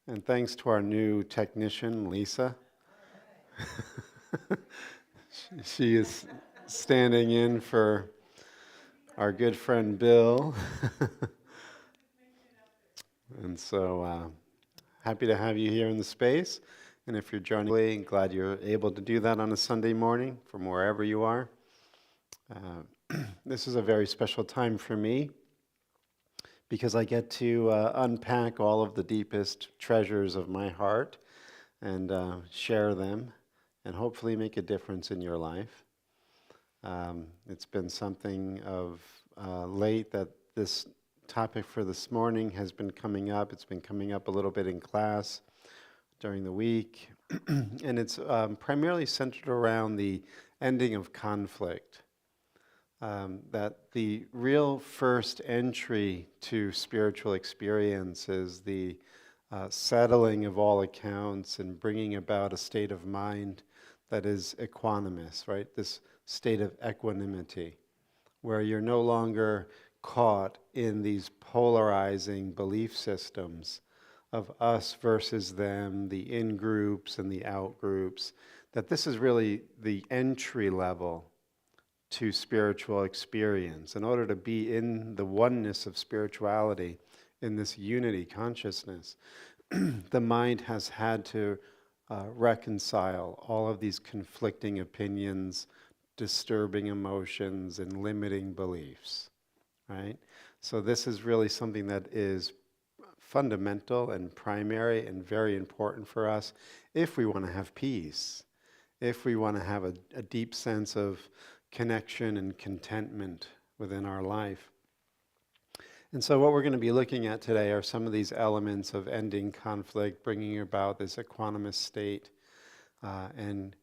And thanks to our new technician, Lisa. She is standing in for our good friend Bill. And so happy to have you here in the space. And if you're joining, glad you're able to do that on a Sunday morning from wherever you are. This is a very special time for me because I get to unpack all of the deepest treasures of my heart and share them and hopefully make a difference in your life. It's been something of late that this topic for this morning has been coming up. It's been coming up a little bit in class during the week, and it's primarily centered around the ending of conflict. That the real first entry to spiritual experience is the settling of all accounts and bringing about a state of mind that is equanimous, right? This state of equanimity, where you're no longer caught in these polarizing belief systems of us versus them, the in-groups and the out-groups, that this is really the entry level to spiritual experience. In order to be in the oneness of spirituality, in this unity consciousness, the mind has had to reconcile all of these conflicting opinions, disturbing emotions, and limiting beliefs, right? So this is really something that is fundamental and primary and very important for us if we want to have peace, if we want to have a deep sense of connection and contentment within our life. And so what we're going to be looking at today are some of these elements of ending conflict, bringing about this equanimous state, and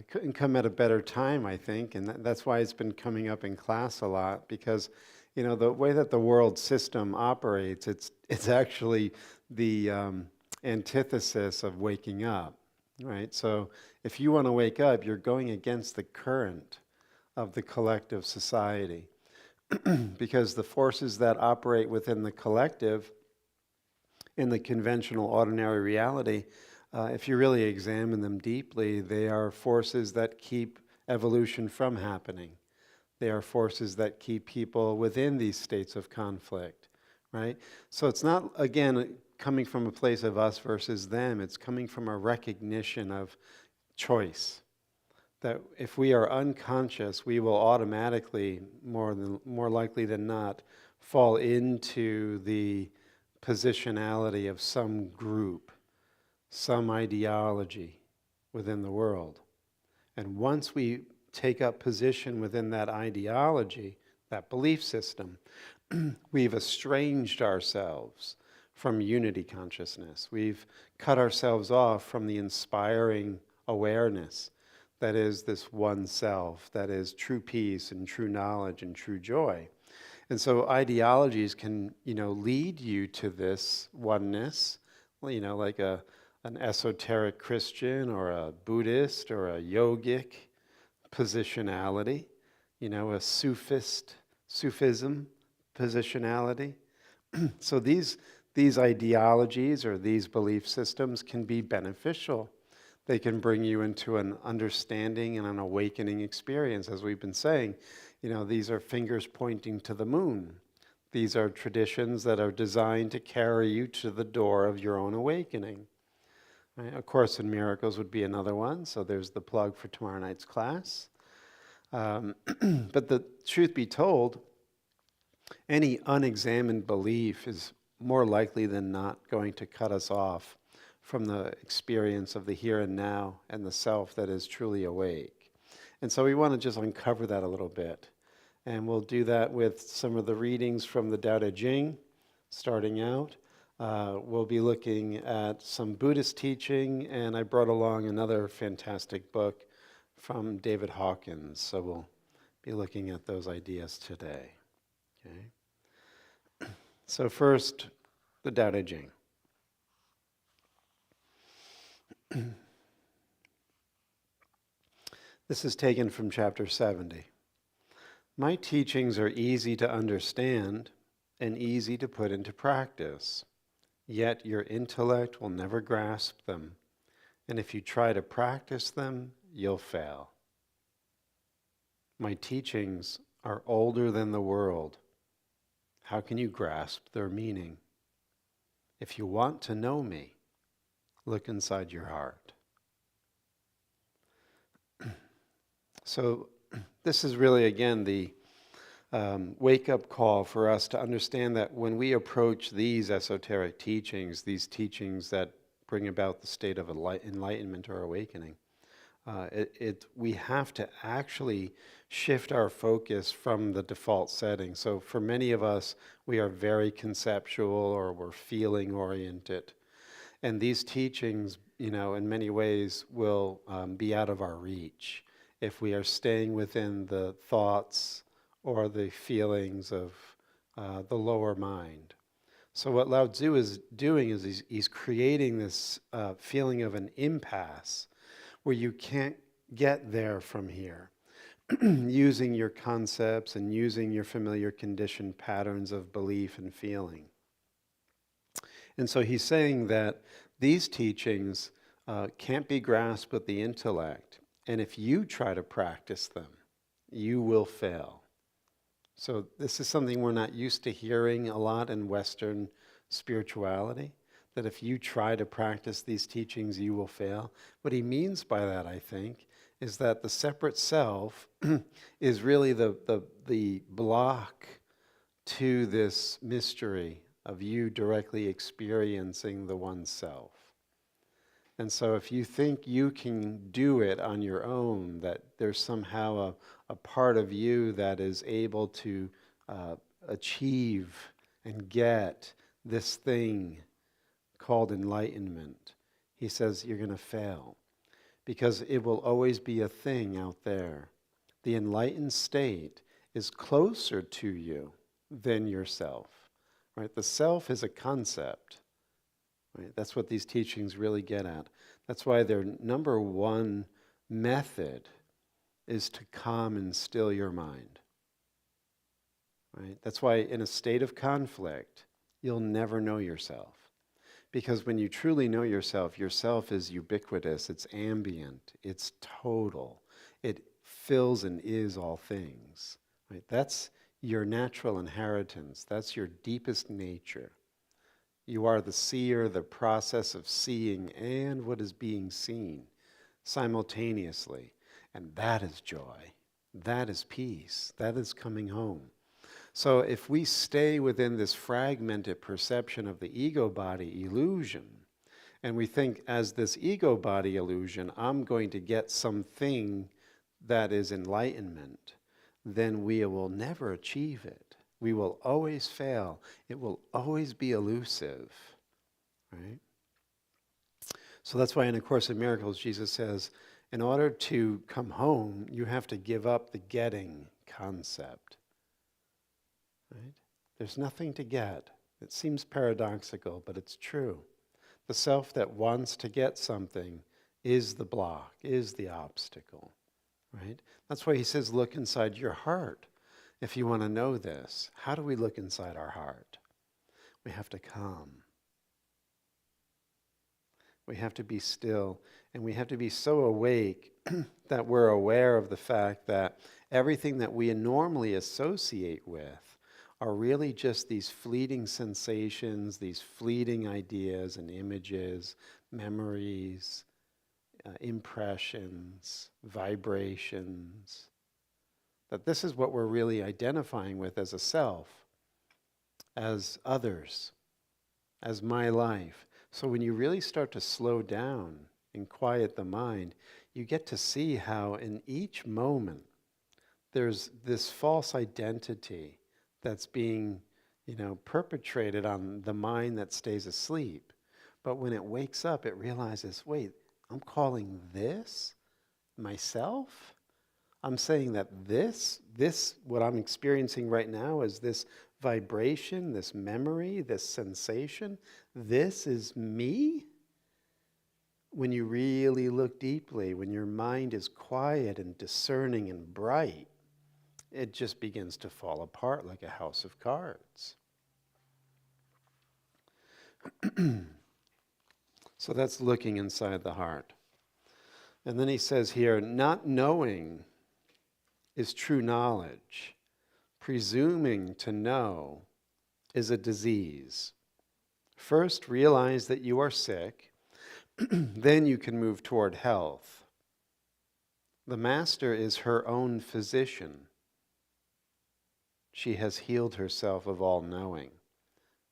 couldn't come at a better time, I think, and that's why it's been coming up in class a lot, because the way that the world system operates, it's actually the antithesis of waking up, right? So if you want to wake up, you're going against the current of the collective society. Because the forces that operate within the collective, in the conventional ordinary reality, if you really examine them deeply, they are forces that keep evolution from happening. They are forces that keep people within these states of conflict, right? So it's not, again, coming from a place of us versus them. It's coming from a recognition of choice. That if we are unconscious, we will automatically, more likely than not, fall into the positionality of some group, some ideology within the world. And once we take up position within that ideology, that belief system, we've estranged ourselves from unity consciousness. We've cut ourselves off from the inspiring awareness that is this one self, that is true peace and true knowledge and true joy. And so ideologies can, lead you to this oneness, like an esoteric Christian or a Buddhist or a yogic positionality, a Sufism positionality. So these ideologies or these belief systems can be beneficial. They can bring you into an understanding and an awakening experience. As we've been saying, these are fingers pointing to the moon. These are traditions that are designed to carry you to the door of your own awakening. Right? A Course in Miracles would be another one, so there's the plug for tomorrow night's class. But the truth be told, any unexamined belief is more likely than not going to cut us off from the experience of the here and now and the self that is truly awake. And so we want to just uncover that a little bit. And we'll do that with some of the readings from the Tao Te Ching, starting out. We'll be looking at some Buddhist teaching, and I brought along another fantastic book from David Hawkins. So we'll be looking at those ideas today. Okay. So first, the Tao Te Ching. This is taken from chapter 70. My teachings are easy to understand and easy to put into practice. Yet your intellect will never grasp them, and if you try to practice them, you'll fail. My teachings are older than the world. How can you grasp their meaning? If you want to know me, look inside your heart. So this is really, again, the wake-up call for us to understand that when we approach these esoteric teachings, these teachings that bring about the state of enlightenment or awakening, we have to actually shift our focus from the default setting. So for many of us, we are very conceptual or we're feeling oriented. And these teachings, in many ways will be out of our reach if we are staying within the thoughts or the feelings of the lower mind. So what Lao Tzu is doing is he's creating this feeling of an impasse where you can't get there from here, using your concepts and using your familiar conditioned patterns of belief and feeling. And so he's saying that these teachings can't be grasped with the intellect, and if you try to practice them, you will fail. So this is something we're not used to hearing a lot in Western spirituality, that if you try to practice these teachings, you will fail. What he means by that, I think, is that the separate self is really the block to this mystery of you directly experiencing the one self. And so if you think you can do it on your own, that there's somehow a part of you that is able to achieve and get this thing called enlightenment, he says you're going to fail, because it will always be a thing out there. The enlightened state is closer to you than yourself. Right? The self is a concept. Right? That's what these teachings really get at. That's why their number one method is to calm and still your mind. Right? That's why in a state of conflict, you'll never know yourself. Because when you truly know yourself is ubiquitous, it's ambient, it's total. It fills and is all things. Right? That's your natural inheritance. That's your deepest nature. You are the seer, the process of seeing and what is being seen simultaneously. And that is joy. That is peace. That is coming home. So if we stay within this fragmented perception of the ego body illusion, and we think as this ego body illusion, I'm going to get something that is enlightenment, then we will never achieve it. We will always fail. It will always be elusive, right? So that's why in A Course in Miracles, Jesus says, in order to come home, you have to give up the getting concept, right? There's nothing to get. It seems paradoxical, but it's true. The self that wants to get something is the block, is the obstacle, right? That's why he says, look inside your heart. If you want to know this, how do we look inside our heart? We have to calm. We have to be still, and we have to be so awake that we're aware of the fact that everything that we normally associate with are really just these fleeting sensations, these fleeting ideas and images, memories, impressions, vibrations. That this is what we're really identifying with as a self, as others, as my life. So when you really start to slow down and quiet the mind, you get to see how in each moment there's this false identity that's being, perpetrated on the mind that stays asleep. But when it wakes up, it realizes, wait, I'm calling this myself? I'm saying that this, what I'm experiencing right now is this vibration, this memory, this sensation. This is me? When you really look deeply, when your mind is quiet and discerning and bright, it just begins to fall apart like a house of cards. So that's looking inside the heart. And then he says here, not knowing is true knowledge. Presuming to know is a disease. First, realize that you are sick, then you can move toward health. The master is her own physician. She has healed herself of all knowing.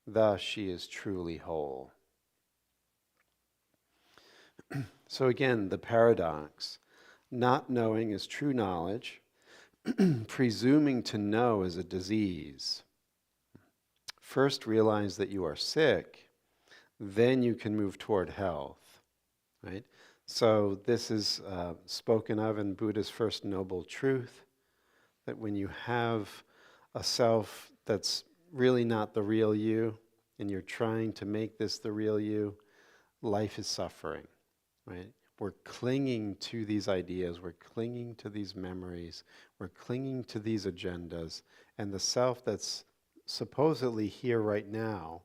Thus, she is truly whole. So again, the paradox. Not knowing is true knowledge. Presuming to know is a disease. First, realize that you are sick, then you can move toward health, right? So this is spoken of in Buddha's First Noble Truth, that when you have a self that's really not the real you, and you're trying to make this the real you, life is suffering, right? We're clinging to these ideas, we're clinging to these memories, we're clinging to these agendas, and the self that's supposedly here right now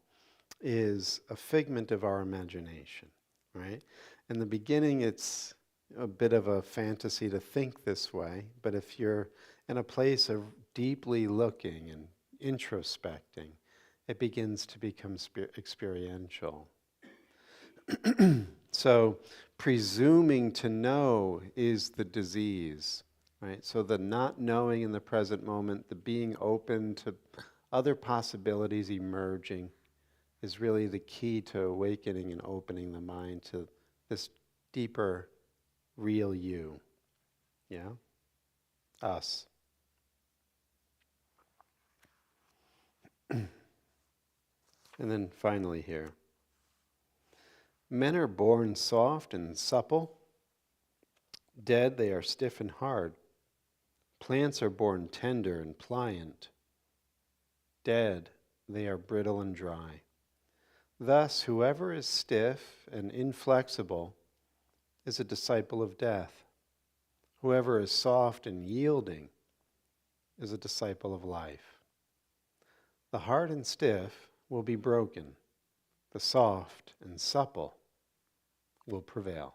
is a figment of our imagination, right? In the beginning, it's a bit of a fantasy to think this way, but if you're in a place of deeply looking and introspecting, it begins to become experiential. So, presuming to know is the disease, right? So the not knowing in the present moment, the being open to other possibilities emerging, is really the key to awakening and opening the mind to this deeper, real you. Yeah? Us. And then finally here. Men are born soft and supple. Dead, they are stiff and hard. Plants are born tender and pliant. Dead, they are brittle and dry. Thus, whoever is stiff and inflexible is a disciple of death. Whoever is soft and yielding is a disciple of life. The hard and stiff will be broken. The soft and supple will prevail.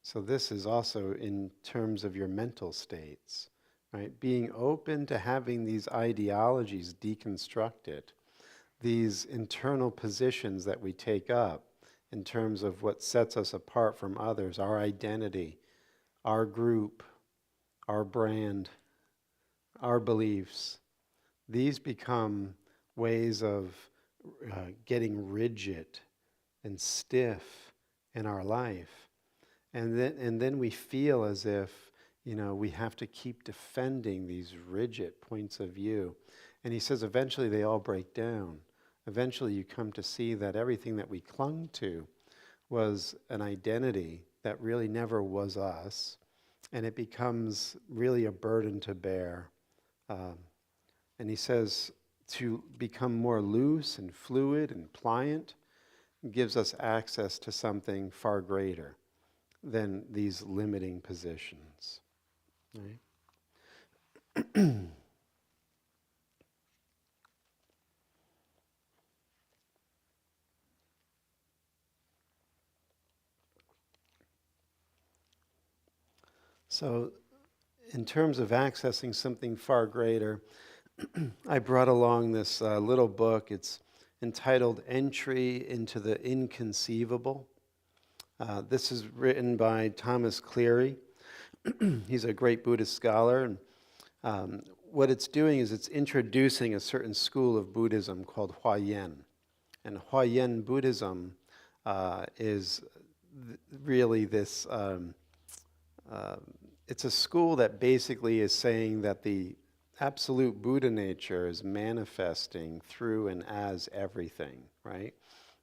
So this is also in terms of your mental states, right? Being open to having these ideologies deconstructed, these internal positions that we take up in terms of what sets us apart from others, our identity, our group, our brand, our beliefs. These become ways of getting rigid and stiff in our life. And then we feel as if, we have to keep defending these rigid points of view. And he says eventually they all break down. Eventually you come to see that everything that we clung to was an identity that really never was us. And it becomes really a burden to bear. And he says to become more loose and fluid and pliant gives us access to something far greater than these limiting positions. Right? So, in terms of accessing something far greater, I brought along this little book. It's entitled Entry into the Inconceivable. This is written by Thomas Cleary. He's a great Buddhist scholar. And what it's doing is it's introducing a certain school of Buddhism called Huayan. And Huayan Buddhism is really this, it's a school that basically is saying that the absolute Buddha nature is manifesting through and as everything, right?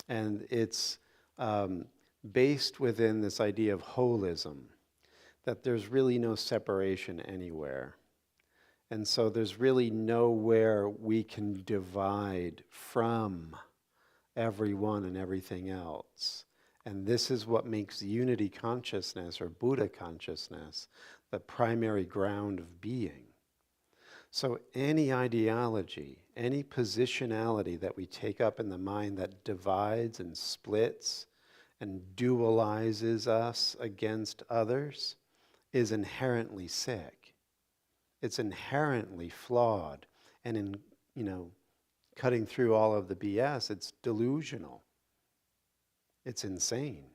And it's based within this idea of holism, that there's really no separation anywhere. And so there's really nowhere we can divide from everyone and everything else. And this is what makes unity consciousness or Buddha consciousness the primary ground of being. So any ideology, any positionality that we take up in the mind that divides and splits and dualizes us against others is inherently sick. It's inherently flawed. And in, cutting through all of the BS, it's delusional. It's insane.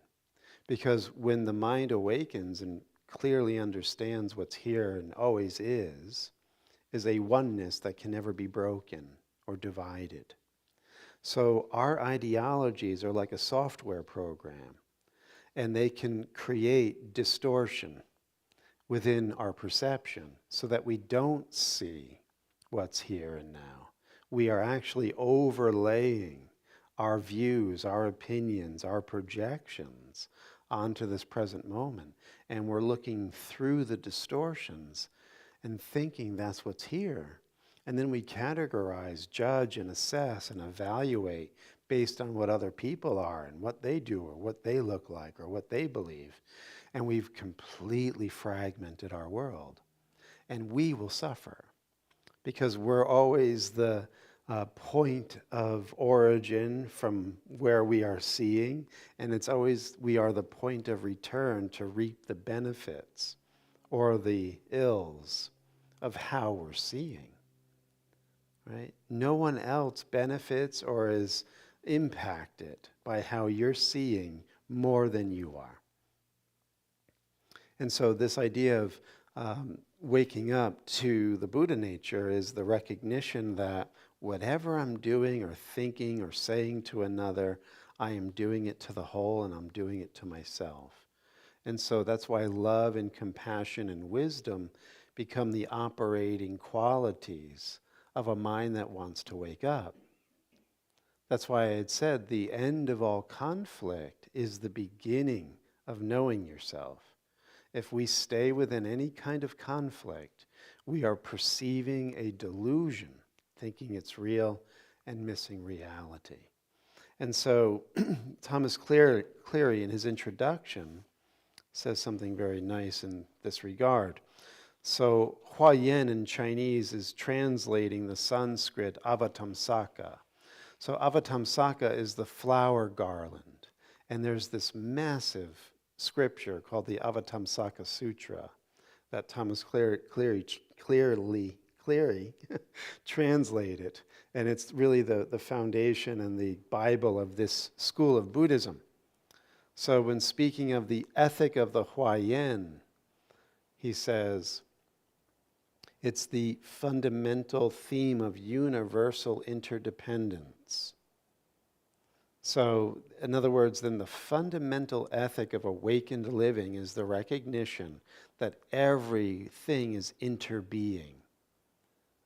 Because when the mind awakens and clearly understands what's here and always is a oneness that can never be broken or divided. So our ideologies are like a software program, and they can create distortion within our perception so that we don't see what's here and now. We are actually overlaying our views, our opinions, our projections onto this present moment. And we're looking through the distortions and thinking that's what's here. And then we categorize, judge, and assess and evaluate based on what other people are and what they do or what they look like or what they believe. And we've completely fragmented our world. And we will suffer because we're always the point of origin from where we are seeing, and it's always we are the point of return to reap the benefits or the ills of how we're seeing, right? No one else benefits or is impacted by how you're seeing more than you are. And so this idea of waking up to the Buddha nature is the recognition that whatever I'm doing or thinking or saying to another, I am doing it to the whole and I'm doing it to myself. And so that's why love and compassion and wisdom become the operating qualities of a mind that wants to wake up. That's why I had said the end of all conflict is the beginning of knowing yourself. If we stay within any kind of conflict, we are perceiving a delusion, thinking it's real and missing reality. And so Thomas Cleary in his introduction says something very nice in this regard. So Huayan in Chinese is translating the Sanskrit avatamsaka. So avatamsaka is the flower garland. And there's this massive scripture called the Avatamsaka Sutra that Thomas Cleary translated. And it's really the foundation and the Bible of this school of Buddhism. So when speaking of the ethic of the Huayan, he says, it's the fundamental theme of universal interdependence. So, in other words, then the fundamental ethic of awakened living is the recognition that everything is interbeing.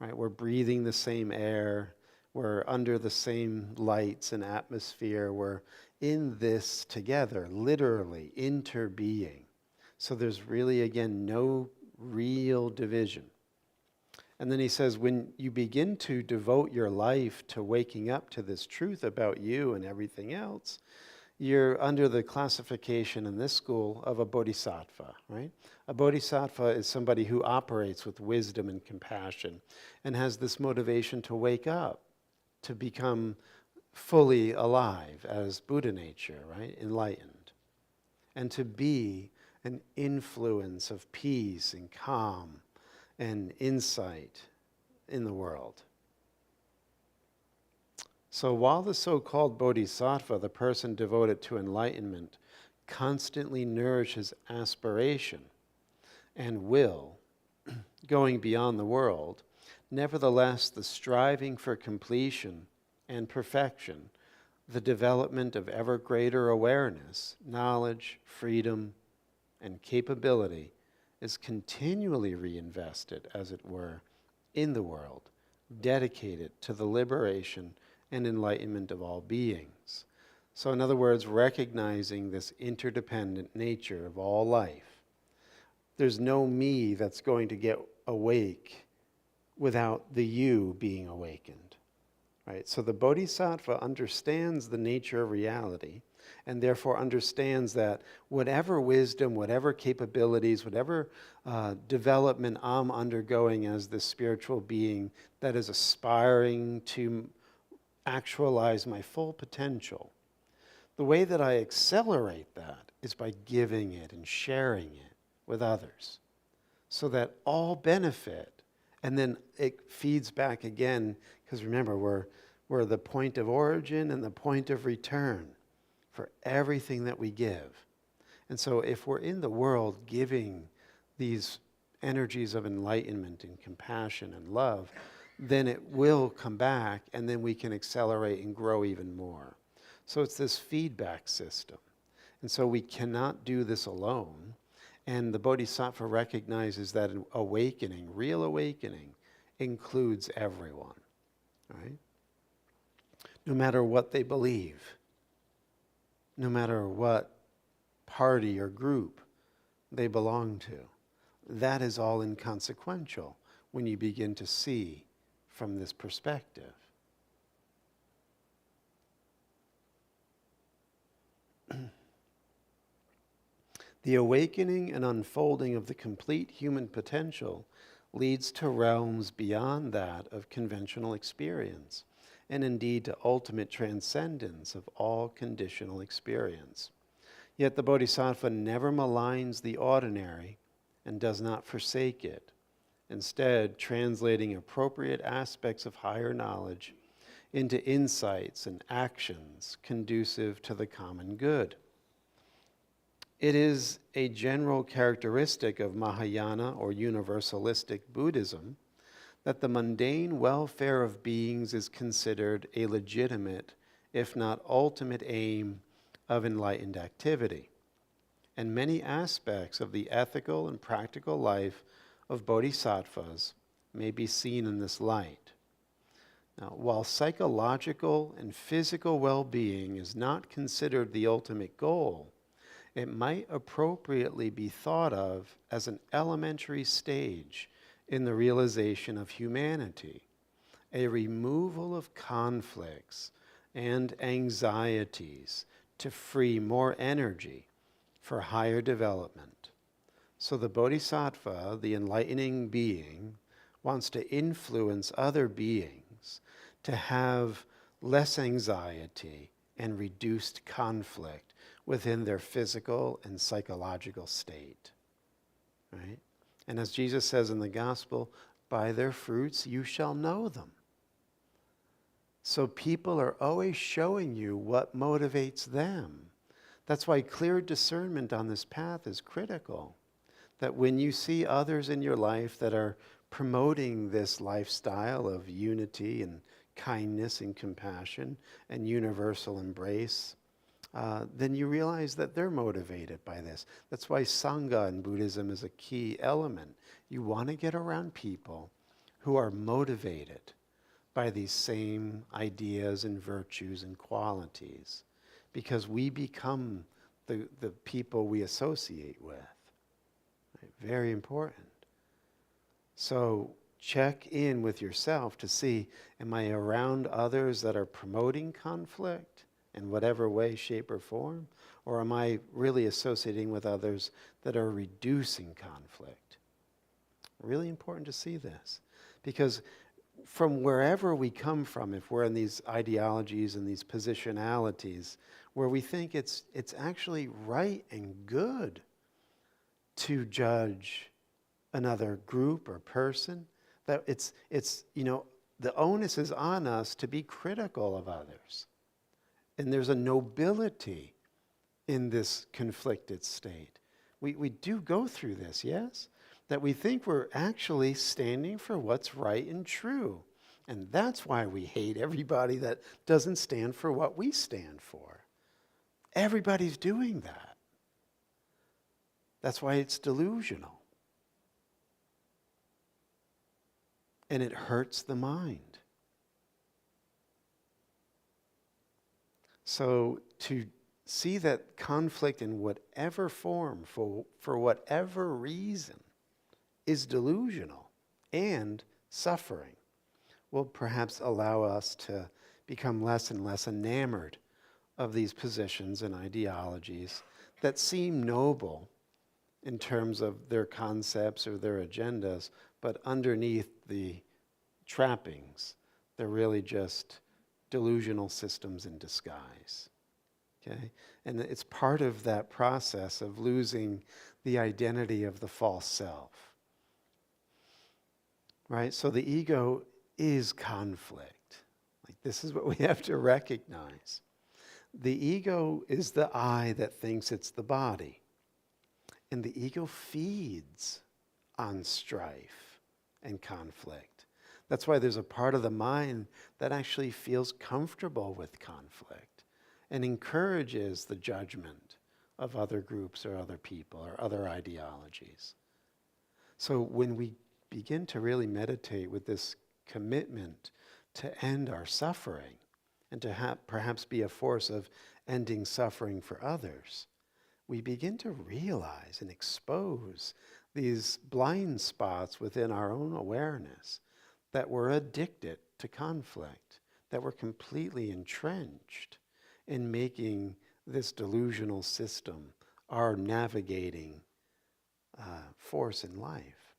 Right? We're breathing the same air, we're under the same lights and atmosphere, we're in this together, literally interbeing. So there's really, again, no real division. And then he says, when you begin to devote your life to waking up to this truth about you and everything else, you're under the classification in this school of a bodhisattva, right? A bodhisattva is somebody who operates with wisdom and compassion and has this motivation to wake up, to become fully alive as Buddha nature, right? Enlightened. And to be an influence of peace and calm and insight in the world. So while the so-called bodhisattva, the person devoted to enlightenment, constantly nourishes aspiration and will, going beyond the world, nevertheless the striving for completion and perfection, the development of ever greater awareness, knowledge, freedom, and capability is continually reinvested, as it were, in the world, dedicated to the liberation and enlightenment of all beings. So in other words, recognizing this interdependent nature of all life. There's no me that's going to get awake without the you being awakened. Right? So the bodhisattva understands the nature of reality, and therefore understands that whatever wisdom, whatever capabilities, whatever development I'm undergoing as this spiritual being that is aspiring to actualize my full potential, the way that I accelerate that is by giving it and sharing it with others so that all benefit. And then it feeds back again, because remember, we're the point of origin and the point of return for everything that we give. And so if we're in the world giving these energies of enlightenment and compassion and love, then it will come back, and then we can accelerate and grow even more. So it's this feedback system. And so we cannot do this alone. And the Bodhisattva recognizes that an awakening, real awakening, includes everyone, right? No matter what they believe, no matter what party or group they belong to, that is all inconsequential when you begin to see from this perspective. The awakening and unfolding of the complete human potential leads to realms beyond that of conventional experience, and indeed to ultimate transcendence of all conditional experience. Yet the Bodhisattva never maligns the ordinary and does not forsake it, instead translating appropriate aspects of higher knowledge into insights and actions conducive to the common good. It is a general characteristic of Mahayana or universalistic Buddhism that the mundane welfare of beings is considered a legitimate, if not ultimate, aim of enlightened activity. And many aspects of the ethical and practical life of bodhisattvas may be seen in this light. Now, while psychological and physical well-being is not considered the ultimate goal, it might appropriately be thought of as an elementary stage in the realization of humanity, a removal of conflicts and anxieties to free more energy for higher development. So the bodhisattva, the enlightening being, wants to influence other beings to have less anxiety and reduced conflict within their physical and psychological state, right? And as Jesus says in the gospel, by their fruits you shall know them. So people are always showing you what motivates them. That's why clear discernment on this path is critical. That when you see others in your life that are promoting this lifestyle of unity and kindness and compassion and universal embrace, then you realize that they're motivated by this. That's why Sangha in Buddhism is a key element. You want to get around people who are motivated by these same ideas and virtues and qualities, because we become the people we associate with. Right? Very important. So check in with yourself to see, am I around others that are promoting conflict in whatever way, shape, or form? Or am I really associating with others that are reducing conflict? Really important to see this. Because from wherever we come from, if we're in these ideologies and these positionalities, where we think it's actually right and good to judge another group or person, that it's the onus is on us to be critical of others. And there's a nobility in this conflicted state. We do go through this, yes? That we think we're actually standing for what's right and true. And that's why we hate everybody that doesn't stand for what we stand for. Everybody's doing that. That's why it's delusional. And it hurts the mind. So to see that conflict in whatever form, for whatever reason, is delusional and suffering will perhaps allow us to become less and less enamored of these positions and ideologies that seem noble in terms of their concepts or their agendas, but underneath the trappings, they're really just delusional systems in disguise. Okay? And it's part of that process of losing the identity of the false self. Right? So the ego is conflict. Like, this is what we have to recognize. The ego is the I that thinks it's the body. And the ego feeds on strife and conflict. That's why there's a part of the mind that actually feels comfortable with conflict and encourages the judgment of other groups or other people or other ideologies. So when we begin to really meditate with this commitment to end our suffering and to perhaps be a force of ending suffering for others, we begin to realize and expose these blind spots within our own awareness that we're addicted to conflict, that we're completely entrenched in making this delusional system our navigating force in life.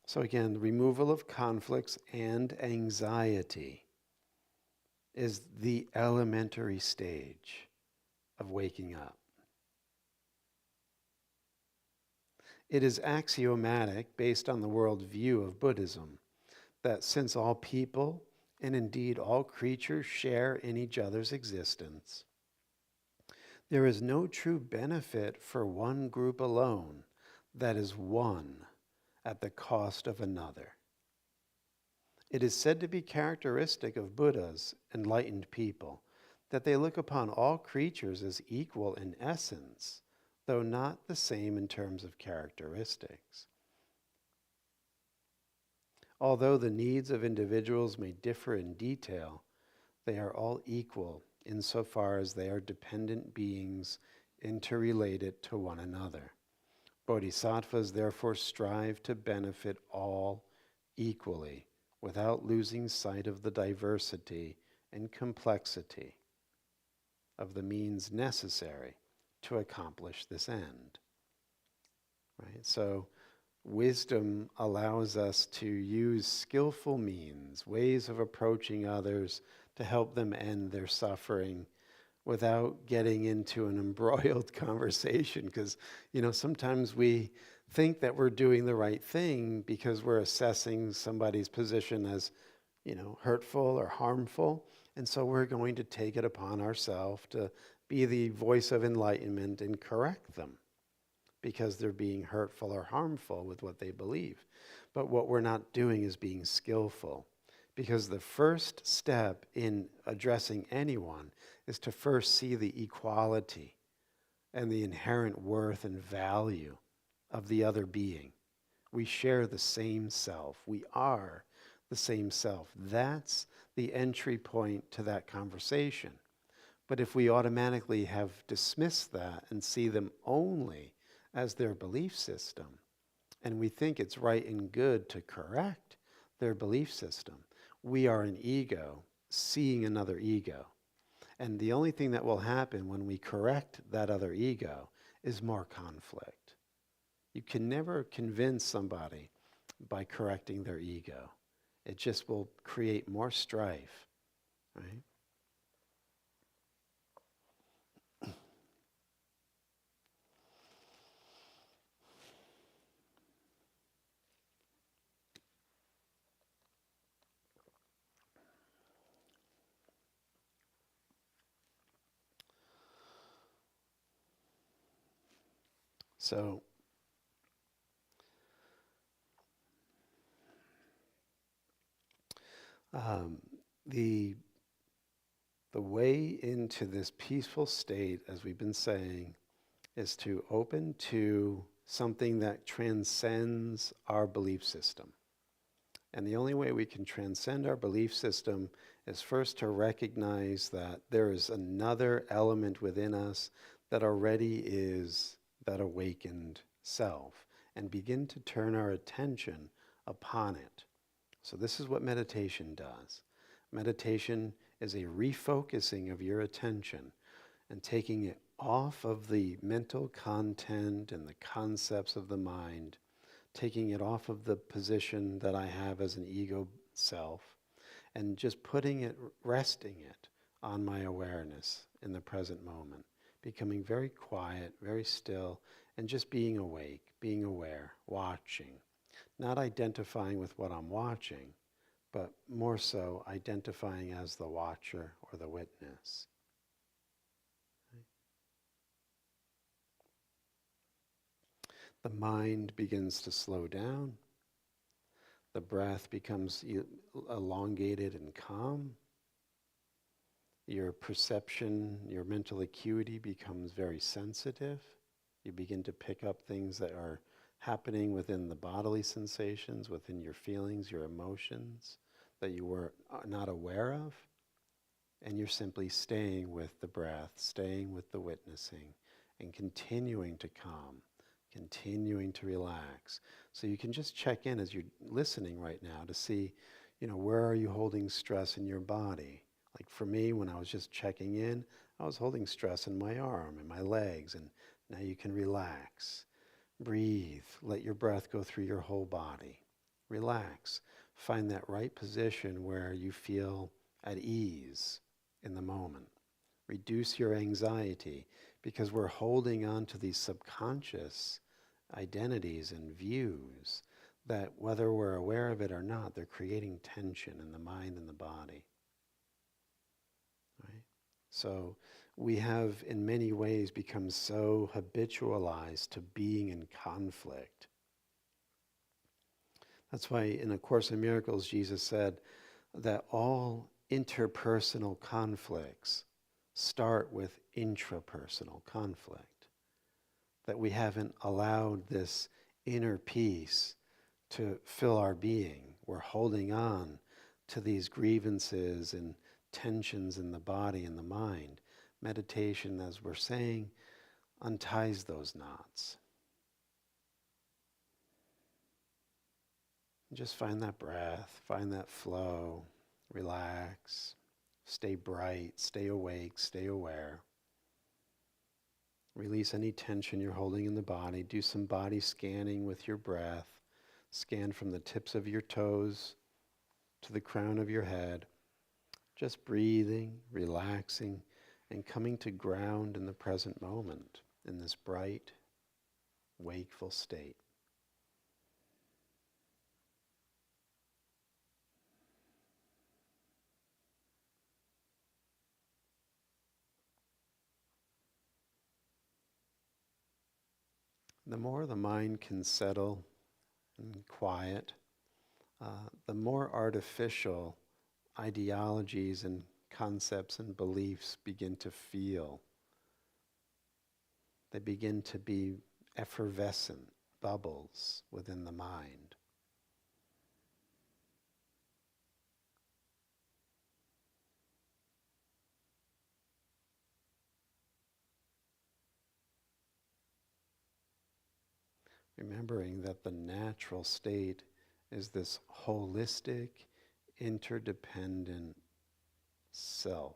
So again, removal of conflicts and anxiety is the elementary stage of waking up. It is axiomatic, based on the worldview of Buddhism, that since all people, and indeed all creatures, share in each other's existence, there is no true benefit for one group alone that is won at the cost of another. It is said to be characteristic of Buddhas, enlightened people, that they look upon all creatures as equal in essence, though not the same in terms of characteristics. Although the needs of individuals may differ in detail, they are all equal insofar as they are dependent beings interrelated to one another. Bodhisattvas therefore strive to benefit all equally, without losing sight of the diversity and complexity of the means necessary to accomplish this end. Right? So wisdom allows us to use skillful means, ways of approaching others to help them end their suffering without getting into an embroiled conversation. Because, sometimes we think that we're doing the right thing because we're assessing somebody's position as, hurtful or harmful. And so we're going to take it upon ourselves to be the voice of enlightenment and correct them because they're being hurtful or harmful with what they believe. But what we're not doing is being skillful, because the first step in addressing anyone is to first see the equality and the inherent worth and value of the other being. We share the same self. We are the same self. That's the entry point to that conversation. But if we automatically have dismissed that and see them only as their belief system, and we think it's right and good to correct their belief system, we are an ego seeing another ego. And the only thing that will happen when we correct that other ego is more conflict. You can never convince somebody by correcting their ego. It just will create more strife, right? So the way into this peaceful state, as we've been saying, is to open to something that transcends our belief system. And the only way we can transcend our belief system is first to recognize that there is another element within us that already is that awakened self, and begin to turn our attention upon it. So this is what meditation does. Meditation is a refocusing of your attention and taking it off of the mental content and the concepts of the mind, taking it off of the position that I have as an ego self, and just putting it, resting it on my awareness in the present moment, becoming very quiet, very still, and just being awake, being aware, watching, not identifying with what I'm watching, but more so identifying as the watcher or the witness. The mind begins to slow down. The breath becomes elongated and calm. Your perception, your mental acuity becomes very sensitive. You begin to pick up things that are happening within the bodily sensations, within your feelings, your emotions that you were not aware of. And you're simply staying with the breath, staying with the witnessing, and continuing to calm, continuing to relax. So you can just check in as you're listening right now to see, where are you holding stress in your body? Like for me, when I was just checking in, I was holding stress in my arm and my legs, and now you can relax. Breathe. Let your breath go through your whole body. Relax. Find that right position where you feel at ease in the moment. Reduce your anxiety, because we're holding on to these subconscious identities and views that, whether we're aware of it or not, they're creating tension in the mind and the body. Right? So we have in many ways become so habitualized to being in conflict. That's why in A Course in Miracles, Jesus said that all interpersonal conflicts start with intrapersonal conflict. That we haven't allowed this inner peace to fill our being. We're holding on to these grievances and tensions in the body and the mind. Meditation, as we're saying, unties those knots. Just find that breath, find that flow, relax, stay bright, stay awake, stay aware. Release any tension you're holding in the body. Do some body scanning with your breath. Scan from the tips of your toes to the crown of your head. Just breathing, relaxing, and coming to ground in the present moment, in this bright, wakeful state. The more the mind can settle and quiet, the more artificial ideologies and concepts and beliefs begin to feel. They begin to be effervescent bubbles within the mind. Remembering that the natural state is this holistic, interdependent self.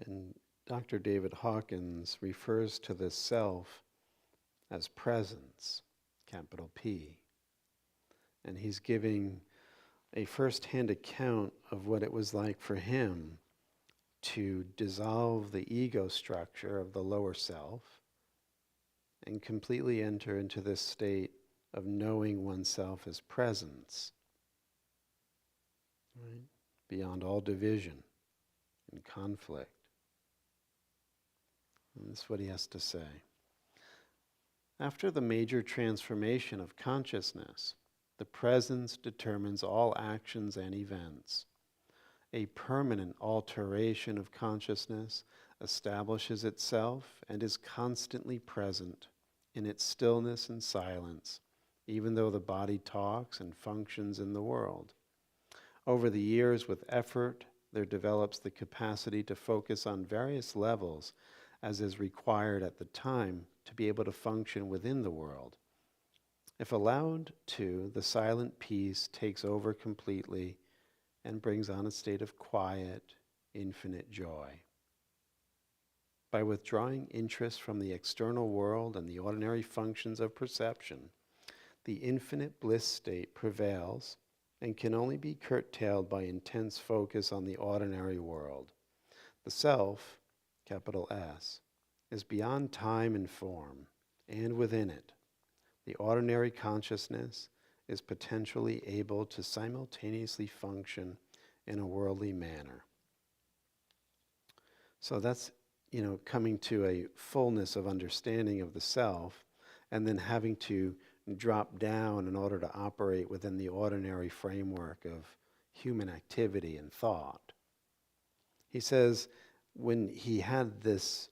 And Dr. David Hawkins refers to the self as presence, capital P. And he's giving a first-hand account of what it was like for him to dissolve the ego structure of the lower self and completely enter into this state of knowing oneself as presence, right? Beyond all division and conflict. And that's what he has to say. After the major transformation of consciousness, the presence determines all actions and events. A permanent alteration of consciousness establishes itself and is constantly present, in its stillness and silence, even though the body talks and functions in the world. Over the years, with effort, there develops the capacity to focus on various levels as is required at the time to be able to function within the world. If allowed to, the silent peace takes over completely and brings on a state of quiet, infinite joy. By withdrawing interest from the external world and the ordinary functions of perception, the infinite bliss state prevails and can only be curtailed by intense focus on the ordinary world. The self, capital S, is beyond time and form, and within it, the ordinary consciousness is potentially able to simultaneously function in a worldly manner. So that's, coming to a fullness of understanding of the self, and then having to drop down in order to operate within the ordinary framework of human activity and thought. He says when he had this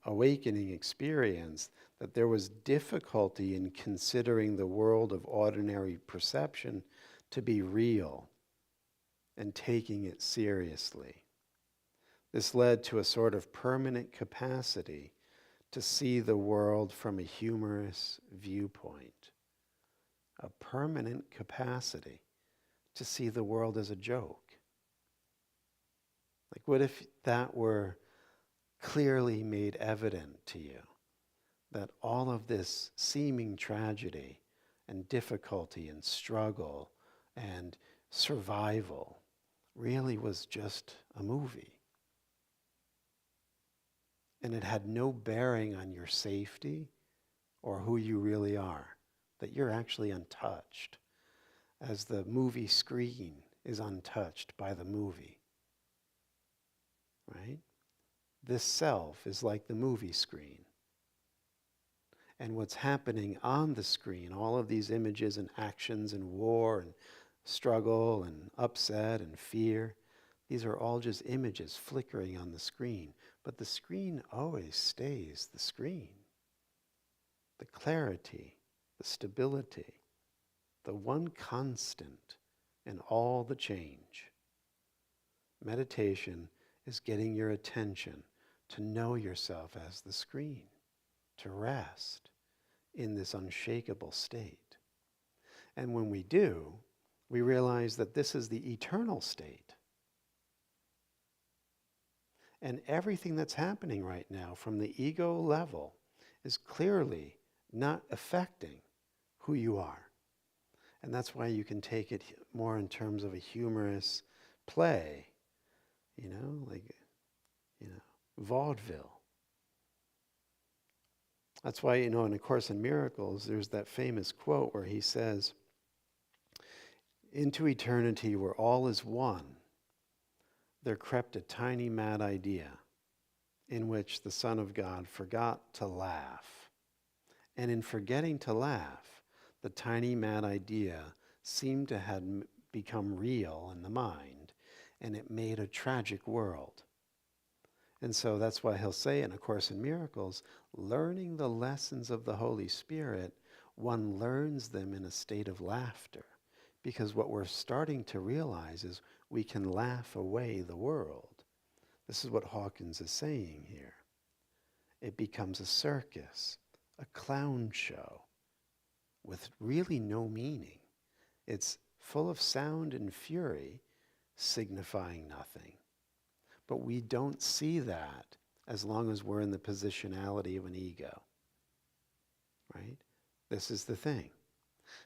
awakening experience, that there was difficulty in considering the world of ordinary perception to be real and taking it seriously. This led to a sort of permanent capacity to see the world from a humorous viewpoint. A permanent capacity to see the world as a joke. Like, what if that were clearly made evident to you? That all of this seeming tragedy and difficulty and struggle and survival really was just a movie. And it had no bearing on your safety or who you really are. That you're actually untouched, as the movie screen is untouched by the movie. Right? This self is like the movie screen. And what's happening on the screen, all of these images and actions and war and struggle and upset and fear, these are all just images flickering on the screen. But the screen always stays the screen. The clarity, the stability, the one constant in all the change. Meditation is getting your attention to know yourself as the screen, to rest in this unshakable state. And when we do, we realize that this is the eternal state. And everything that's happening right now from the ego level is clearly not affecting who you are. And that's why you can take it more in terms of a humorous play, vaudeville. That's why, in A Course in Miracles, there's that famous quote where he says, "Into eternity where all is one, there crept a tiny mad idea in which the Son of God forgot to laugh. And in forgetting to laugh, the tiny mad idea seemed to have become real in the mind, and it made a tragic world." And so that's why he'll say in A Course in Miracles, learning the lessons of the Holy Spirit, one learns them in a state of laughter. Because what we're starting to realize is we can laugh away the world. This is what Hawkins is saying here. It becomes a circus, a clown show, with really no meaning. It's full of sound and fury, signifying nothing. But we don't see that as long as we're in the positionality of an ego. Right? This is the thing.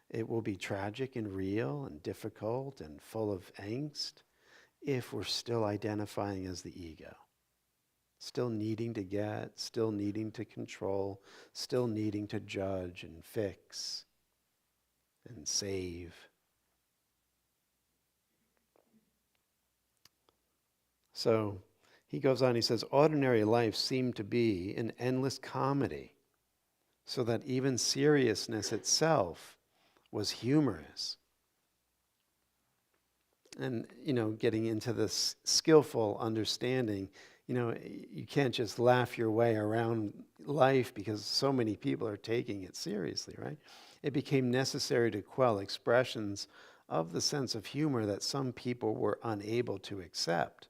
It will be tragic and real and difficult and full of angst if we're still identifying as the ego. Still needing to get, still needing to control, still needing to judge and fix and save. So he goes on, he says, ordinary life seemed to be an endless comedy, so that even seriousness itself was humorous. And, getting into this skillful understanding, You can't just laugh your way around life because so many people are taking it seriously, right? It became necessary to quell expressions of the sense of humor that some people were unable to accept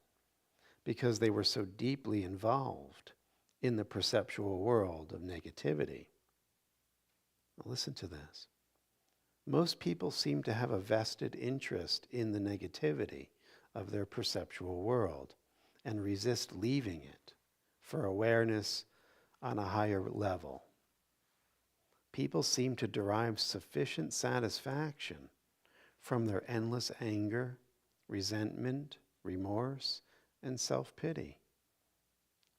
because they were so deeply involved in the perceptual world of negativity. Now listen to this. Most people seem to have a vested interest in the negativity of their perceptual world and resist leaving it for awareness on a higher level. People seem to derive sufficient satisfaction from their endless anger, resentment, remorse, and self-pity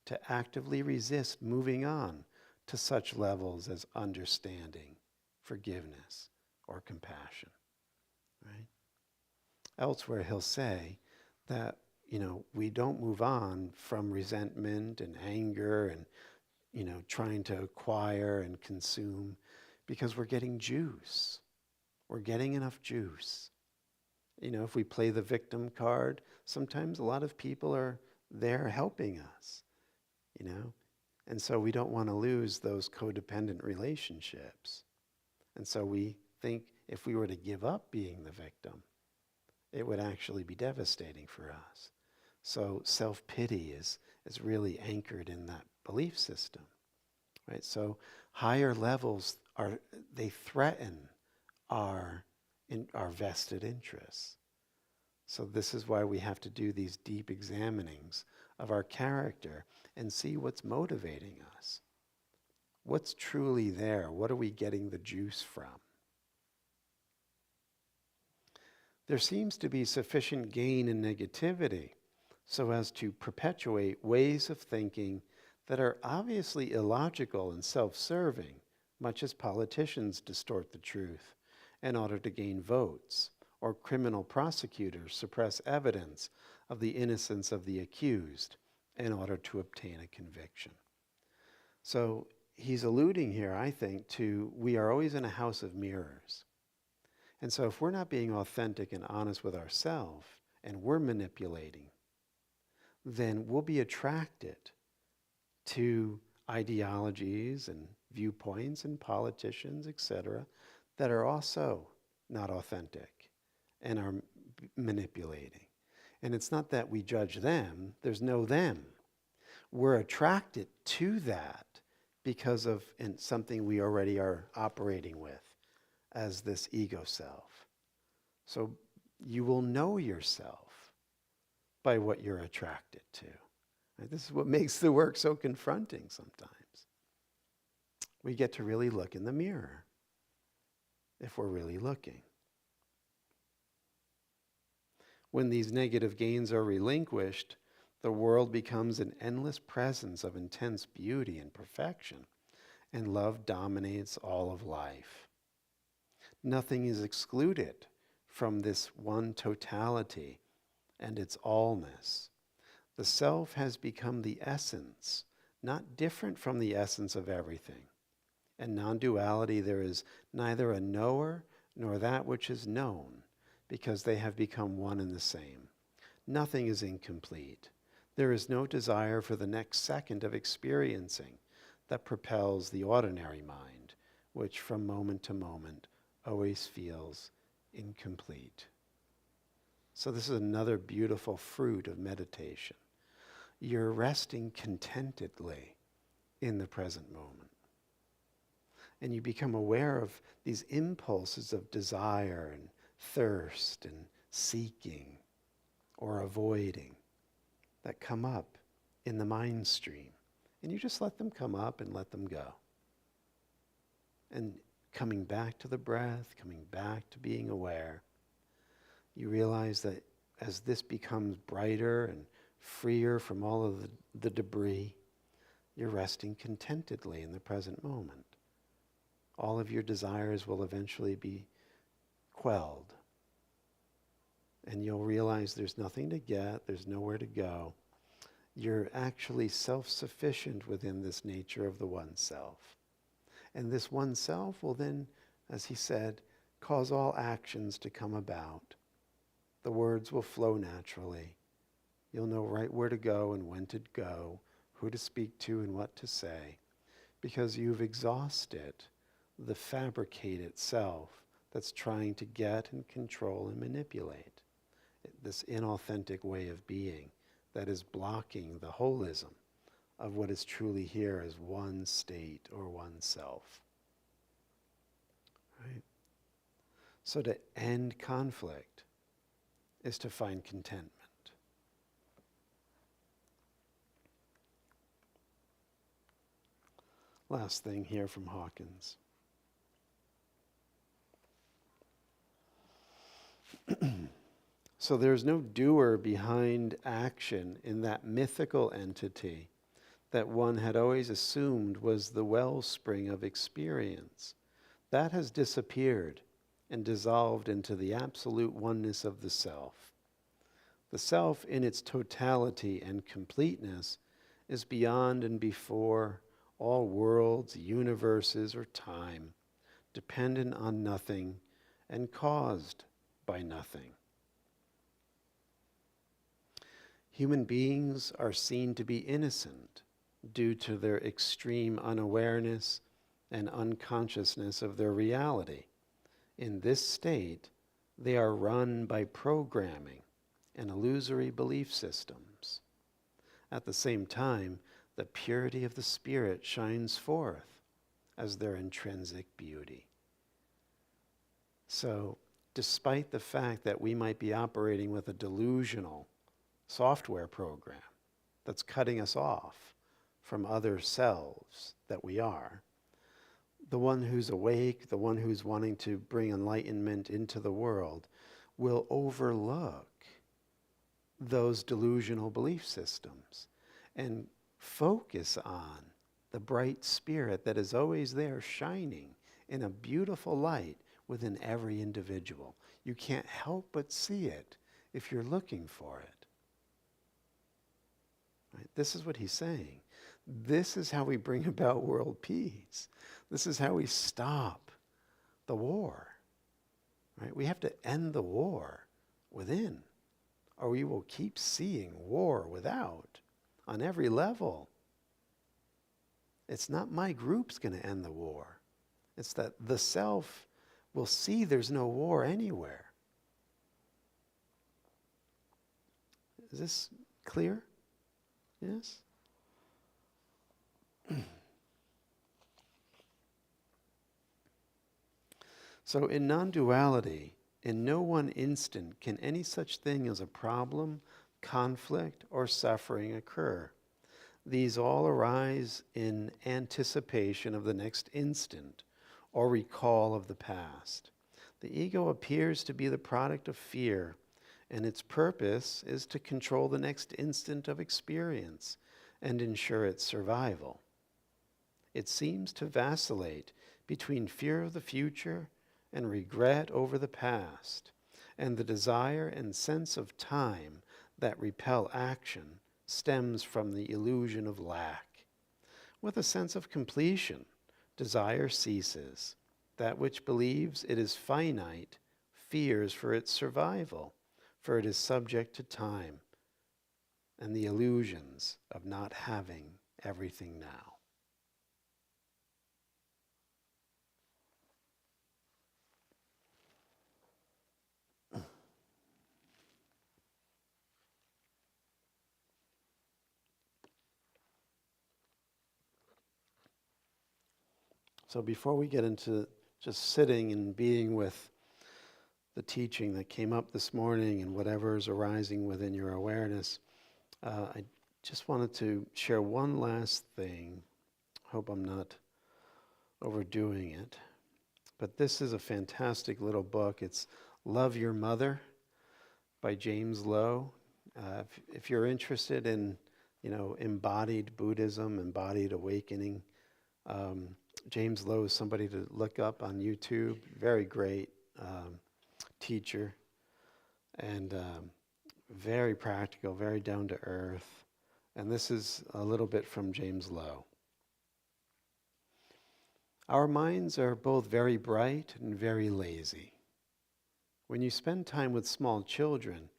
to actively resist moving on to such levels as understanding, forgiveness, or compassion, right? Elsewhere, he'll say that, we don't move on from resentment and anger and, trying to acquire and consume because we're getting juice. We're getting enough juice. If we play the victim card, sometimes a lot of people are there helping us, and so we don't want to lose those codependent relationships. And so we think if we were to give up being the victim, it would actually be devastating for us. So self-pity is really anchored in that belief system, right? So higher levels they threaten our vested interests. So this is why we have to do these deep examinings of our character and see what's motivating us. What's truly there? What are we getting the juice from? There seems to be sufficient gain in negativity so as to perpetuate ways of thinking that are obviously illogical and self-serving, much as politicians distort the truth in order to gain votes, or criminal prosecutors suppress evidence of the innocence of the accused in order to obtain a conviction. So he's alluding here, I think, to we are always in a house of mirrors. And so if we're not being authentic and honest with ourselves, and we're manipulating, then we'll be attracted to ideologies and viewpoints and politicians, etc., that are also not authentic and are manipulating. And it's not that we judge them, there's no them. We're attracted to that because of something we already are operating with as this ego self. So you will know yourself by what you're attracted to. Right? This is what makes the work so confronting sometimes. We get to really look in the mirror if we're really looking. When these negative gains are relinquished, the world becomes an endless presence of intense beauty and perfection, and love dominates all of life. Nothing is excluded from this one totality and its allness. The self has become the essence, not different from the essence of everything. In non-duality, there is neither a knower nor that which is known, because they have become one and the same. Nothing is incomplete. There is no desire for the next second of experiencing that propels the ordinary mind, which from moment to moment always feels incomplete. So this is another beautiful fruit of meditation. You're resting contentedly in the present moment. And you become aware of these impulses of desire and thirst and seeking or avoiding that come up in the mind stream. And you just let them come up and let them go. And coming back to the breath, coming back to being aware, you realize that as this becomes brighter and freer from all of the debris, you're resting contentedly in the present moment. All of your desires will eventually be quelled. And you'll realize there's nothing to get, there's nowhere to go. You're actually self-sufficient within this nature of the one self. And this one self will then, as he said, cause all actions to come about. The words will flow naturally. You'll know right where to go and when to go, who to speak to and what to say, because you've exhausted the fabricated self that's trying to get and control and manipulate this inauthentic way of being that is blocking the holism of what is truly here as one state or one self. Right? So to end conflict is to find contentment. Last thing here from Hawkins. So there's no doer behind action in that mythical entity that one had always assumed was the wellspring of experience. That has disappeared and dissolved into the absolute oneness of the self. The self in its totality and completeness is beyond and before all worlds, universes, or time, dependent on nothing and caused by nothing. Human beings are seen to be innocent due to their extreme unawareness and unconsciousness of their reality. In this state, they are run by programming and illusory belief systems. At the same time, the purity of the spirit shines forth as their intrinsic beauty. So, despite the fact that we might be operating with a delusional software program that's cutting us off from other selves that we are, the one who's awake, the one who's wanting to bring enlightenment into the world, will overlook those delusional belief systems and focus on the bright spirit that is always there shining in a beautiful light within every individual. You can't help but see it if you're looking for it. Right? This is what he's saying. This is how we bring about world peace. This is how we stop the war. Right? We have to end the war within, or we will keep seeing war without on every level. It's not my group's going to end the war. It's that the self will see there's no war anywhere. Is this clear? Yes? So in non-duality, in no one instant can any such thing as a problem, conflict, or suffering occur. These all arise in anticipation of the next instant or recall of the past. The ego appears to be the product of fear, and its purpose is to control the next instant of experience and ensure its survival. It seems to vacillate between fear of the future and regret over the past, and the desire and sense of time that repel action stems from the illusion of lack. With a sense of completion, desire ceases. That which believes it is finite fears for its survival, for it is subject to time and the illusions of not having everything now. So before we get into just sitting and being with the teaching that came up this morning and whatever is arising within your awareness, I just wanted to share one last thing. Hope I'm not overdoing it. But this is a fantastic little book. It's Love Your Mother by James Lowe. If you're interested in, embodied Buddhism, embodied awakening, James Lowe is somebody to look up on YouTube. Very great teacher, and very practical, very down to earth. And this is a little bit from James Lowe. Our minds are both very bright and very lazy. When you spend time with small children,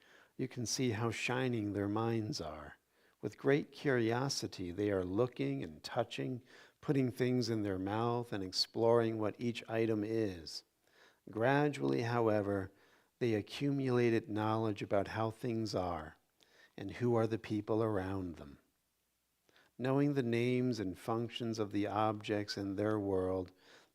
You can see how shining their minds are. With great curiosity, they are looking and touching, putting things in their mouth and exploring what each item is. Gradually, however, they accumulated knowledge about how things are and who are the people around them. Knowing the names and functions of the objects in their world,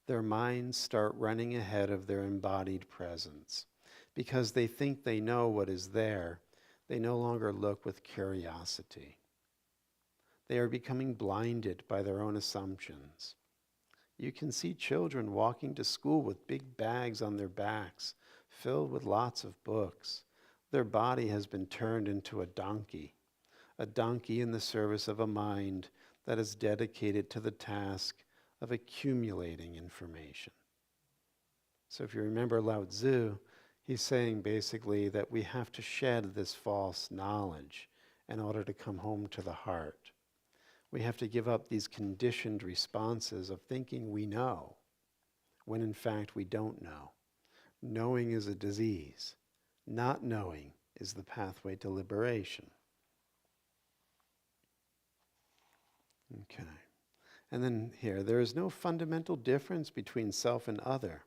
their minds start running ahead of their embodied presence. Because they think they know what is there, they no longer look with curiosity. They are becoming blinded by their own assumptions. You can see children walking to school with big bags on their backs, filled with lots of books. Their body has been turned into a donkey in the service of a mind that is dedicated to the task of accumulating information. So if you remember Lao Tzu, he's saying basically that we have to shed this false knowledge in order to come home to the heart. We have to give up these conditioned responses of thinking we know, when in fact we don't know. Knowing is a disease. Not knowing is the pathway to liberation. Okay. And then here, there is no fundamental difference between self and other.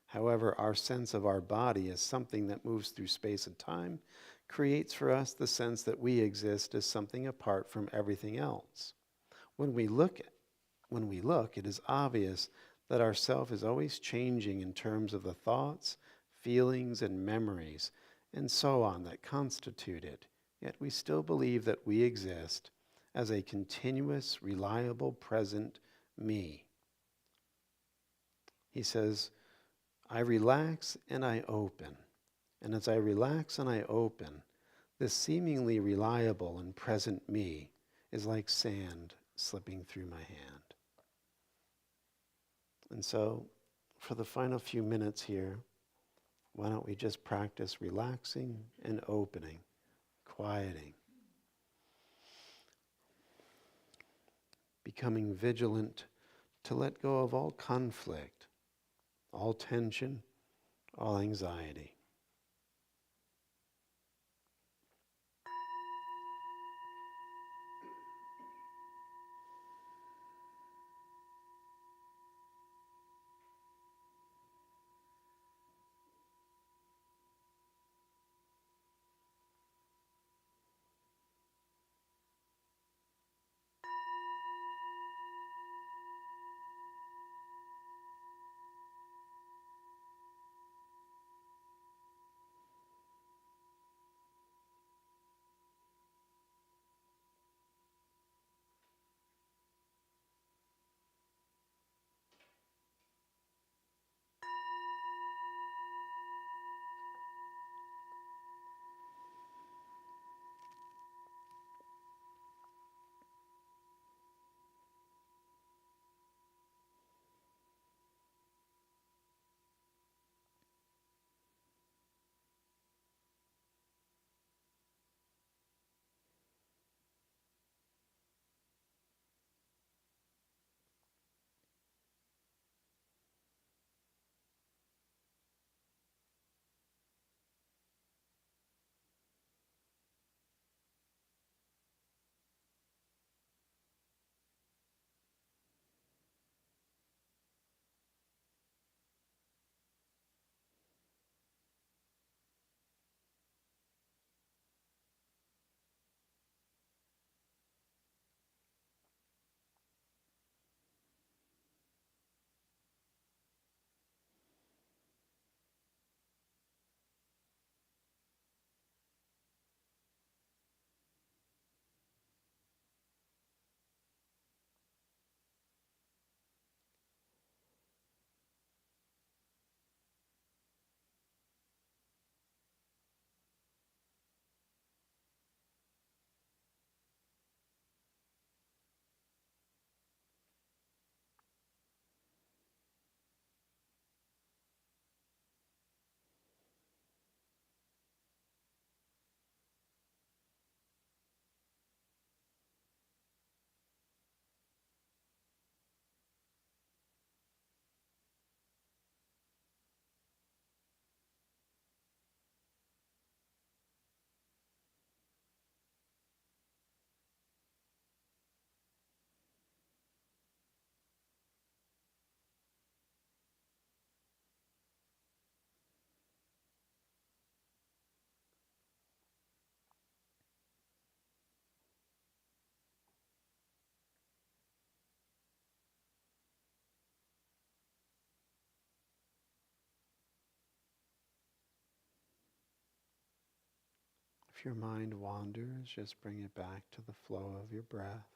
However, our sense of our body as something that moves through space and time creates for us the sense that we exist as something apart from everything else. When we look, it is obvious that our self is always changing in terms of the thoughts, feelings, and memories, and so on that constitute it. Yet we still believe that we exist as a continuous, reliable, present me. He says, I relax and I open. And as I relax and I open, this seemingly reliable and present me is like sand slipping through my hand. And so, for the final few minutes here, why don't we just practice relaxing and opening, quieting, becoming vigilant to let go of all conflict, all tension, all anxiety. If your mind wanders, just bring it back to the flow of your breath.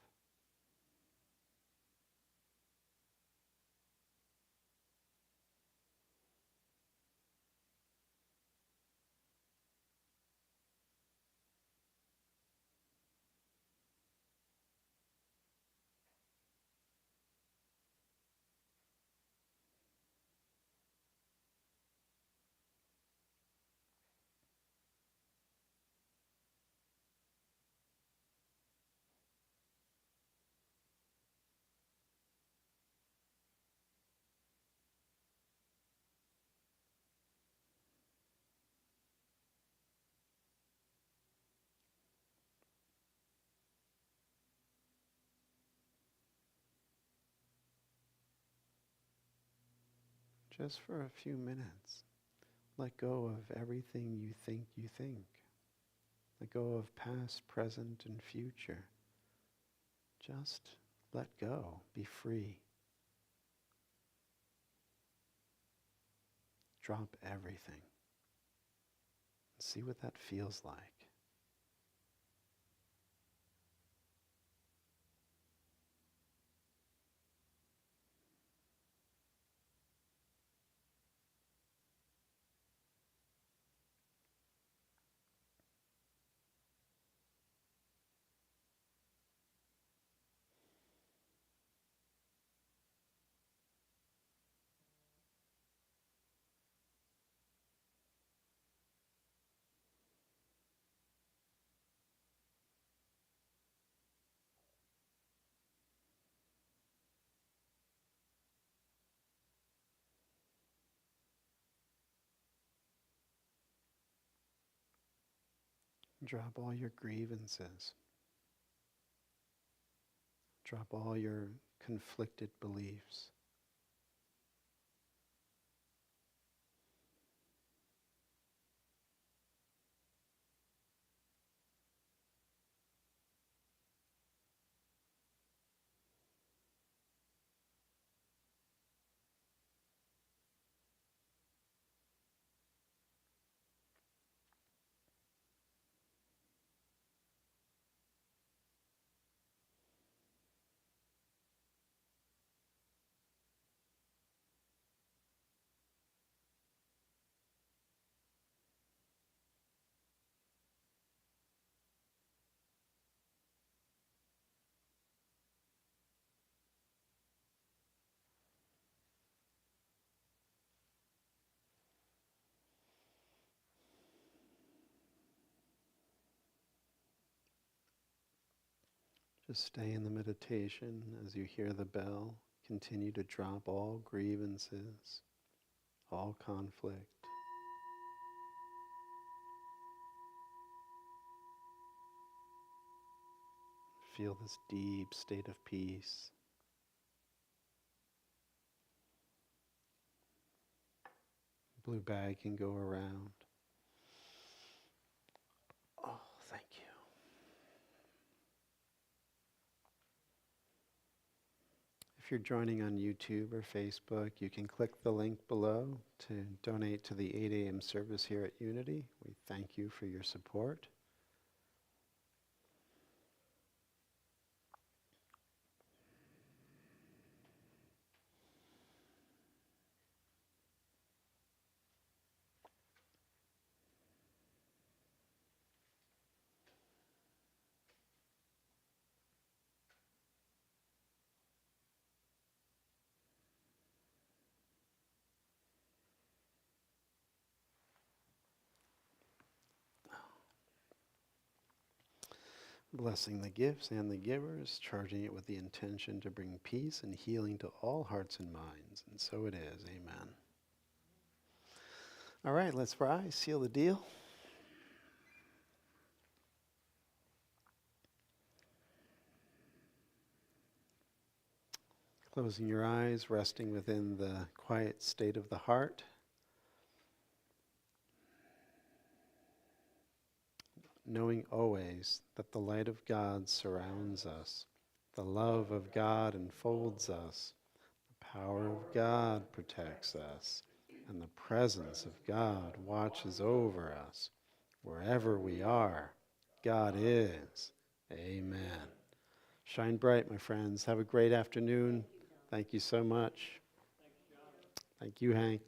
Just for a few minutes, let go of everything you think you think. Let go of past, present, and future. Just let go. Be free. Drop everything. See what that feels like. Drop all your grievances. Drop all your conflicted beliefs. Just stay in the meditation as you hear the bell. Continue to drop all grievances, all conflict. Feel this deep state of peace. Blue bag can go around. Oh, thank you. If you're joining on YouTube or Facebook, you can click the link below to donate to the 8 a.m. service here at Unity. We thank you for your support. Blessing the gifts and the givers, charging it with the intention to bring peace and healing to all hearts and minds. And so it is. Amen. All right, let's rise, seal the deal. Closing your eyes, resting within the quiet state of the heart. Knowing always that the light of God surrounds us, the love of God enfolds us, the power of God protects us, and the presence of God watches over us. Wherever we are, God is. Amen. Shine bright, my friends. Have a great afternoon. Thank you so much. Thank you, Hank.